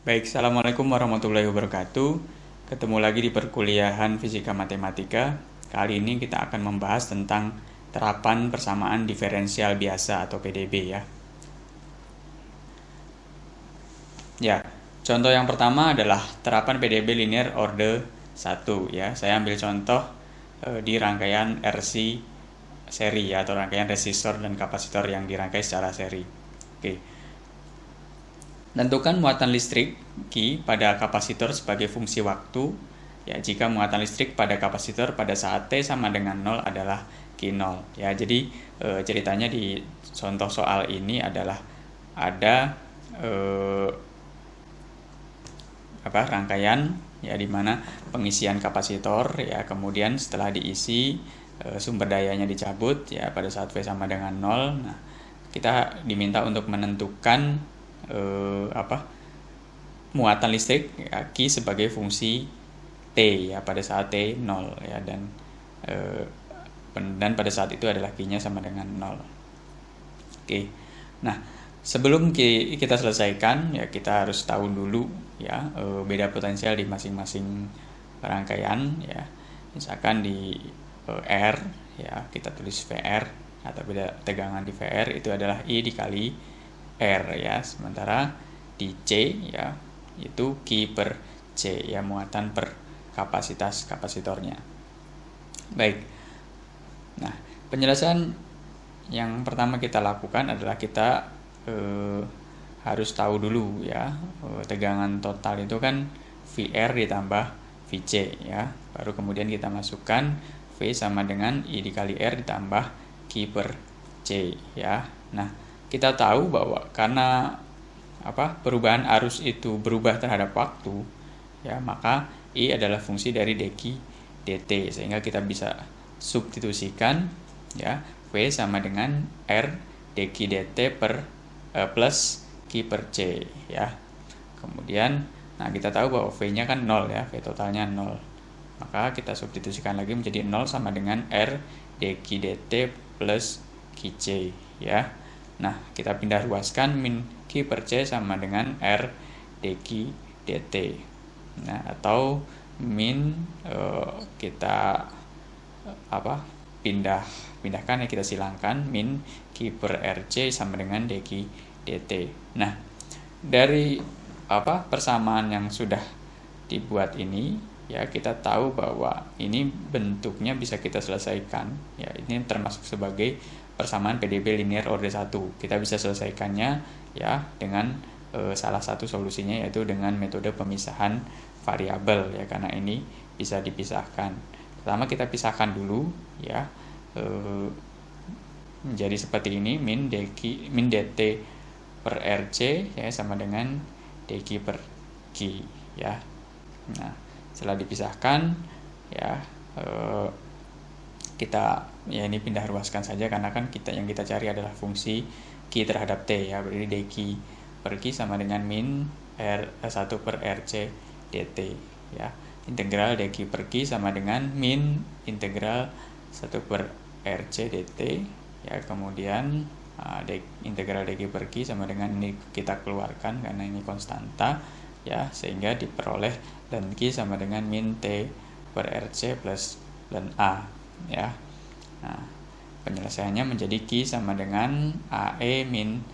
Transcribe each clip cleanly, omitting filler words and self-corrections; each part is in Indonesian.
Baik, Assalamualaikum warahmatullahi wabarakatuh. Ketemu lagi di perkuliahan Fisika Matematika. Kali ini kita akan membahas tentang terapan persamaan diferensial biasa atau PDB ya. Ya, contoh yang pertama adalah terapan PDB linear order 1 ya. Saya ambil contoh di rangkaian RC seri ya, atau rangkaian resistor dan kapasitor yang dirangkai secara seri. Oke. Tentukan muatan listrik Q pada kapasitor sebagai fungsi waktu ya, jika muatan listrik pada kapasitor pada saat T sama dengan 0 adalah Q0 ya. Jadi ceritanya di contoh soal ini adalah ada rangkaian ya, di mana pengisian kapasitor ya, kemudian setelah diisi sumber dayanya dicabut ya pada saat V sama dengan 0. Nah, kita diminta untuk menentukan muatan listrik ya, Q sebagai fungsi T ya pada saat T 0 ya, dan pada saat itu adalah Q-nya sama dengan 0. Oke. Nah, sebelum kita selesaikan ya, kita harus tahu dulu ya beda potensial di masing-masing rangkaian ya. Misalkan di R ya, kita tulis VR atau beda tegangan di VR itu adalah I dikali R ya, sementara di C ya itu Q per C ya, muatan per kapasitas kapasitornya. Baik. Nah, penjelasan yang pertama kita lakukan adalah kita harus tahu dulu ya, tegangan total itu kan VR ditambah VC ya, baru kemudian kita masukkan V sama dengan I dikali R ditambah Q per C ya. Nah, kita tahu bahwa karena perubahan arus itu berubah terhadap waktu ya, maka I adalah fungsi dari dq dt, sehingga kita bisa substitusikan ya, V sama dengan R dq dt per plus Q per C ya. Kemudian nah, kita tahu bahwa V-nya kan 0 ya, V totalnya 0, maka kita substitusikan lagi menjadi 0 sama dengan R dq dt plus QC ya. Nah, kita pindah ruaskan min Q per C sama dengan R dq dt. Nah, atau min kita pindahkan ya, kita silangkan min Q per RC sama dengan dq dt. Nah, dari persamaan yang sudah dibuat ini ya, kita tahu bahwa ini bentuknya bisa kita selesaikan ya. Ini termasuk sebagai persamaan PDB linear order 1. Kita bisa selesaikannya ya dengan salah satu solusinya, yaitu dengan metode pemisahan variabel ya, karena ini bisa dipisahkan. Pertama kita pisahkan dulu ya, menjadi seperti ini, min dt per RC ya sama dengan dq per Q ya. Nah, setelah dipisahkan ya, kita ya ini pindah ruaskan saja, karena kan yang kita cari adalah fungsi Q terhadap T ya, berarti dq per Q sama dengan min R1 per RC dt ya. Integral dq per Q sama dengan min integral 1 per RC dt ya. Kemudian integral dq per Q sama dengan ini kita keluarkan karena ini konstanta ya, sehingga diperoleh dan Q sama dengan min T per RC plus dan A ya. Nah, penyelesaiannya menjadi Q sama dengan AE min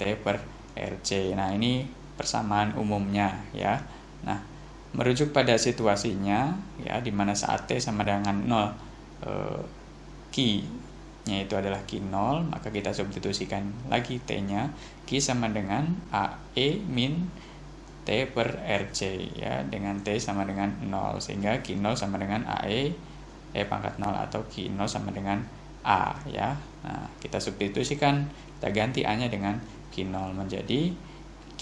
T per RC. Nah, ini persamaan umumnya ya. Nah, merujuk pada situasinya ya, di mana saat T sama dengan 0 Q-nya itu adalah Q0, maka kita substitusikan lagi T-nya, Q sama dengan AE min T per RC ya, dengan T sama dengan 0, sehingga Q0 sama dengan AE pangkat 0 atau Q0 sama dengan A ya. Nah, kita substitusikan, kita ganti A-nya dengan Q0 menjadi Q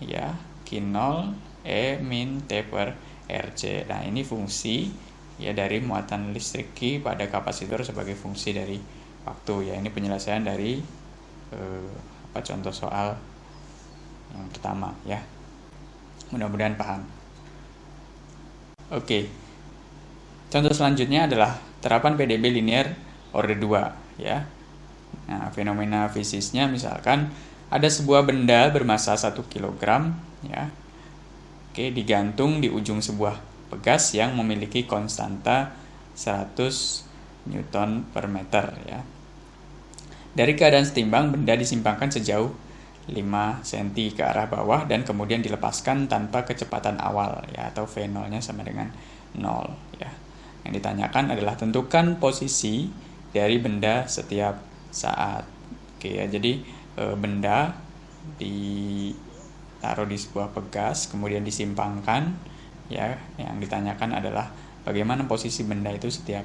ya, Q0 E min T per RC. Nah, ini fungsi ya dari muatan listrik Q pada kapasitor sebagai fungsi dari waktu ya. Ini penyelesaian dari contoh soal yang pertama ya. Mudah-mudahan paham. Oke. Contoh selanjutnya adalah terapan PDB linear order 2 ya. Nah, fenomena fisisnya misalkan ada sebuah benda bermassa 1 kg ya. Oke, digantung di ujung sebuah pegas yang memiliki konstanta 100 Newton per meter ya. Dari keadaan setimbang, benda disimpangkan sejauh 5 cm ke arah bawah dan kemudian dilepaskan tanpa kecepatan awal ya, atau V0-nya sama dengan 0 ya. Yang ditanyakan adalah tentukan posisi dari benda setiap saat. Oke ya, jadi benda ditaruh di sebuah pegas kemudian disimpangkan ya. Yang ditanyakan adalah bagaimana posisi benda itu setiap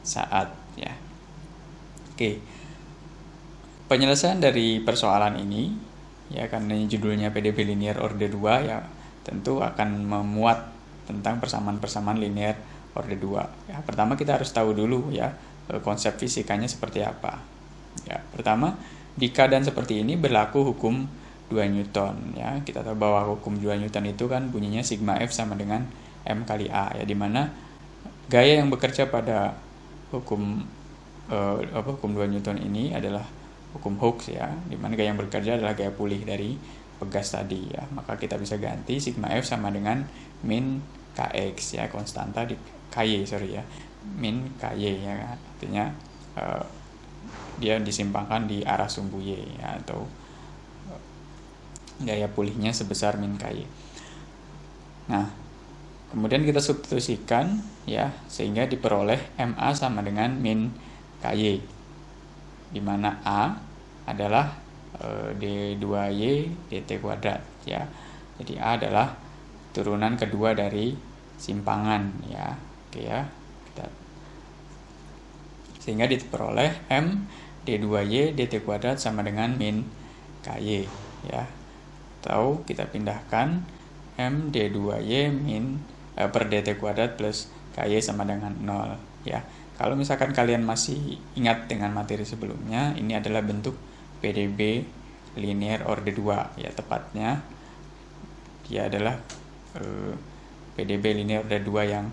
saat ya. Oke. Penyelesaian dari persoalan ini ya, karena ini judulnya PDB linear orde 2 ya, tentu akan memuat tentang persamaan-persamaan linear orde 2 ya. Pertama kita harus tahu dulu ya konsep fisikanya seperti apa ya. Pertama, di keadaan seperti ini berlaku hukum 2 Newton ya. Kita tahu bahwa hukum 2 Newton itu kan bunyinya sigma F sama dengan M kali A ya, dimana gaya yang bekerja pada hukum 2 Newton ini adalah hukum Hooke ya, dimana gaya yang bekerja adalah gaya pulih dari pegas tadi ya. Maka kita bisa ganti sigma F sama dengan min Kx ya, konstanta di Ky ya, min Ky ya, artinya dia disimpangkan di arah sumbu Y ya, atau gaya pulihnya sebesar min Ky. Nah, kemudian kita substitusikan ya, sehingga diperoleh MA sama dengan min Ky, di mana A adalah D2Y dt kuadrat ya. Jadi A adalah turunan kedua dari simpangan ya. Oke ya. Sehingga diperoleh M D2Y dt kuadrat sama dengan min Ky ya. Atau kita pindahkan M D2Y min per dt kuadrat plus Ky sama dengan 0 ya. Kalau misalkan kalian masih ingat dengan materi sebelumnya, ini adalah bentuk PDB linear orde 2 ya, tepatnya dia adalah PDB linear orde 2 yang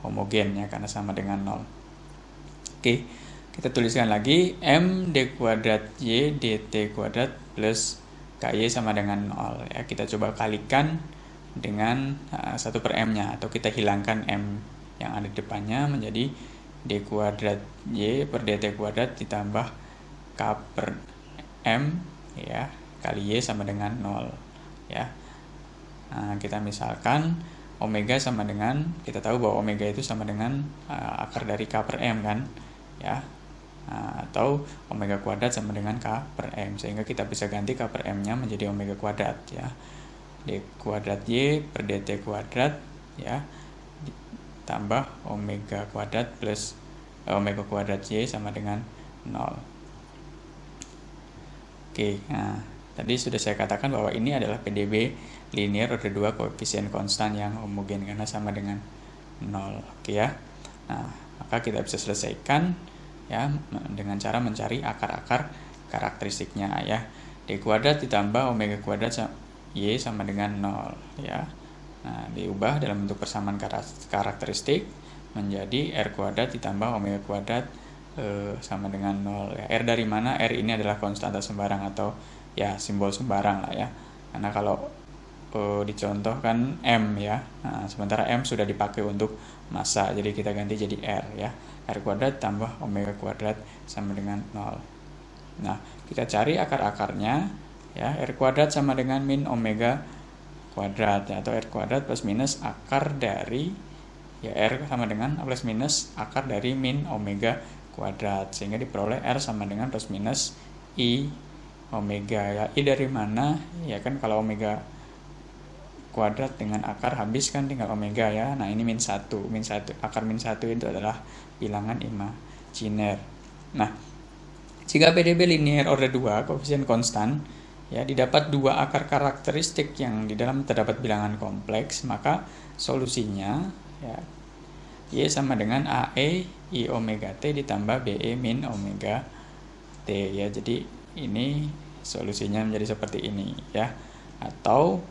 homogen ya, karena sama dengan 0. Oke, kita tuliskan lagi M d kuadrat Y dt kuadrat plus Ky sama dengan 0 ya. Kita coba kalikan dengan 1 per M nya, atau kita hilangkan M yang ada di depannya menjadi d kuadrat Y per dt kuadrat ditambah K per M ya kali Y sama dengan 0 ya. Nah, kita misalkan omega sama dengan, kita tahu bahwa omega itu sama dengan akar dari K per M kan ya. Nah, atau omega kuadrat sama dengan K per M, sehingga kita bisa ganti K per M nya menjadi omega kuadrat ya. D kuadrat Y per dt kuadrat ya tambah omega kuadrat plus omega kuadrat Y sama dengan 0. Oke, nah tadi sudah saya katakan bahwa ini adalah PDB linear orde 2 koefisien konstan yang homogen karena sama dengan 0. Oke ya. Nah, maka kita bisa selesaikan ya dengan cara mencari akar-akar karakteristiknya ya. D kuadrat ditambah omega kuadrat Y sama dengan 0 ya. Nah, diubah dalam bentuk persamaan karakteristik menjadi R kuadrat ditambah omega kuadrat sama dengan 0 ya. R dari mana? R ini adalah konstanta sembarang atau ya simbol sembarang lah ya. Karena kalau dicontohkan M ya. Nah, sementara M sudah dipakai untuk massa, jadi kita ganti jadi R ya. R kuadrat tambah omega kuadrat sama dengan 0. Nah, kita cari akar-akarnya ya. R kuadrat sama dengan min omega kuadrat ya, atau R kuadrat plus minus akar dari ya, R sama dengan plus minus akar dari min omega kuadrat, sehingga diperoleh R sama dengan plus minus I omega ya. I dari mana? Ya kan kalau omega kuadrat dengan akar habis kan tinggal omega ya. Nah, ini min 1. Akar min 1 itu adalah bilangan imajiner. Nah, jika PDB linear orde 2 koefisien konstan ya, didapat dua akar karakteristik yang di dalam terdapat bilangan kompleks, maka solusinya ya Y sama dengan AE I omega T ditambah BE min omega T ya. Jadi ini solusinya menjadi seperti ini ya. Atau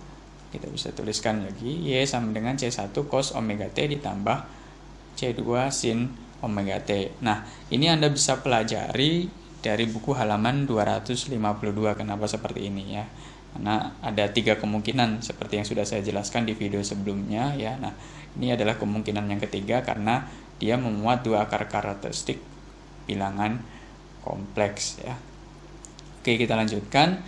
kita bisa tuliskan lagi Y sama dengan C1 cos omega T ditambah C2 sin omega T. Nah, ini Anda bisa pelajari dari buku halaman 252. Kenapa seperti ini ya? Karena ada 3 kemungkinan seperti yang sudah saya jelaskan di video sebelumnya ya. Nah, ini adalah kemungkinan yang ketiga karena dia memuat 2 akar karakteristik bilangan kompleks ya. Oke, kita lanjutkan.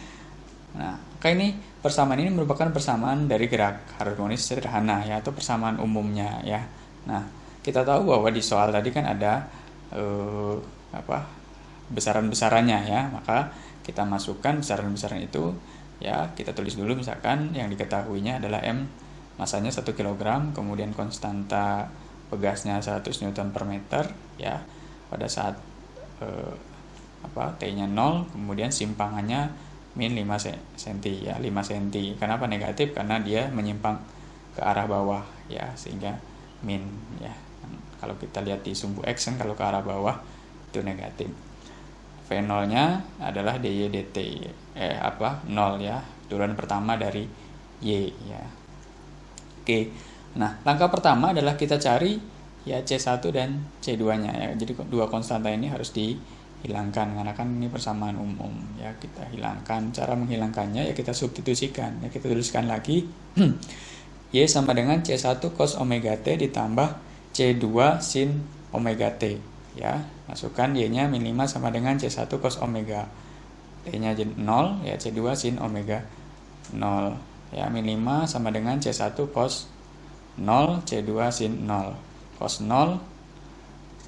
Nah, ini persamaan ini merupakan persamaan dari gerak harmonis sederhana ya, atau persamaan umumnya ya. Nah, kita tahu bahwa di soal tadi kan ada besaran-besarannya ya, maka kita masukkan besaran-besaran itu ya. Kita tulis dulu, misalkan yang diketahuinya adalah M masanya 1 kg, kemudian konstanta pegasnya 100 Newton per meter ya. Pada saat T-nya 0, kemudian simpangannya min 5 cm ya, 5 cm. Kenapa negatif? Karena dia menyimpang ke arah bawah ya, sehingga min ya. Kalau kita lihat di sumbu X kan kalau ke arah bawah itu negatif. V0-nya adalah dy dt 0 ya, turunan pertama dari y ya. Oke. Nah, langkah pertama adalah kita cari ya C1 dan C2-nya ya. Jadi 2 konstanta ini harus dihilangkan karena kan ini persamaan umum ya. Kita hilangkan. Cara menghilangkannya ya kita substitusikan. Ya, kita tuliskan lagi Y sama dengan C1 cos omega T ditambah C2 sin omega T ya. Masukkan Y-nya min 5 sama dengan C1 cos omega T-nya 0 ya, C2 sin omega 0 ya, min 5 sama dengan C1 cos 0 C2 sin 0 cos 0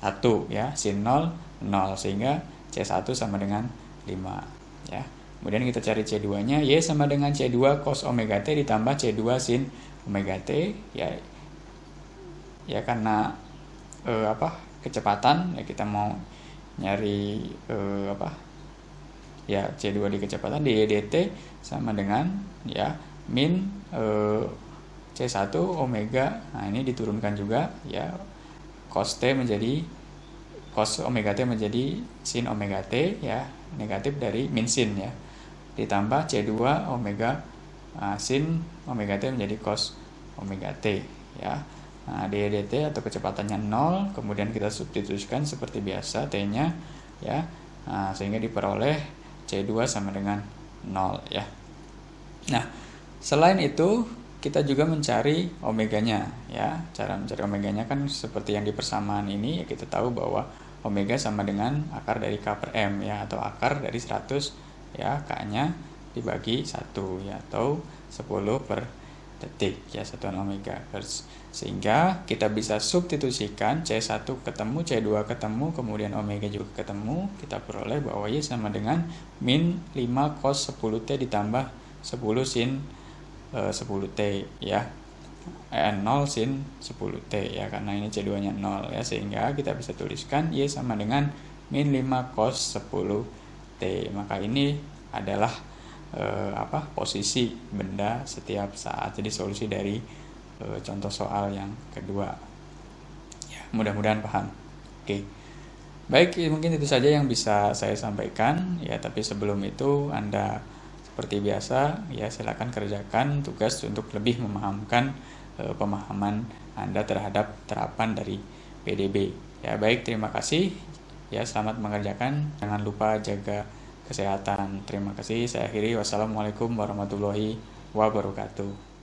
1 ya, sin 0 0, sehingga C1 sama dengan 5 ya. Kemudian kita cari C2-nya, Y sama dengan C2 cos omega T ditambah C2 sin omega T ya. Ya karena kecepatan ya, kita mau nyari ya C2 di kecepatan, dy dt sama dengan ya min C1 omega. Nah, ini diturunkan juga ya, cos omega T menjadi sin omega T ya, negatif dari min sin ya, ditambah C2 omega sin omega T menjadi cos omega T ya. Nah, dy dt atau kecepatannya 0, kemudian kita substitusikan seperti biasa T-nya ya. Nah, sehingga diperoleh C2 sama dengan 0 ya. Nah, selain itu kita juga mencari omeganya ya. Cara mencari omeganya kan seperti yang di persamaan ini ya, kita tahu bahwa omega sama dengan akar dari K per M ya, atau akar dari 100 ya, K-nya dibagi 1 ya, atau 10 per detik ya, satuan omega hertz. Sehingga kita bisa substitusikan C1 ketemu, C2 ketemu, kemudian omega juga ketemu, kita peroleh bahwa Y sama dengan min 5 cos 10T ditambah 10 sin 10T ya, 0 sin 10T ya, karena ini C2 nya 0 ya, sehingga kita bisa tuliskan Y sama dengan min 5 cos 10T. Maka ini adalah posisi benda setiap saat. Jadi solusi dari contoh soal yang kedua ya, mudah-mudahan paham. Oke. Baik, mungkin itu saja yang bisa saya sampaikan ya, tapi sebelum itu Anda seperti biasa ya, silakan kerjakan tugas untuk lebih memahamkan pemahaman Anda terhadap terapan dari PDB ya. Baik, terima kasih ya, selamat mengerjakan, jangan lupa jaga kesehatan. Terima kasih, saya akhiri. Wassalamualaikum warahmatullahi wabarakatuh.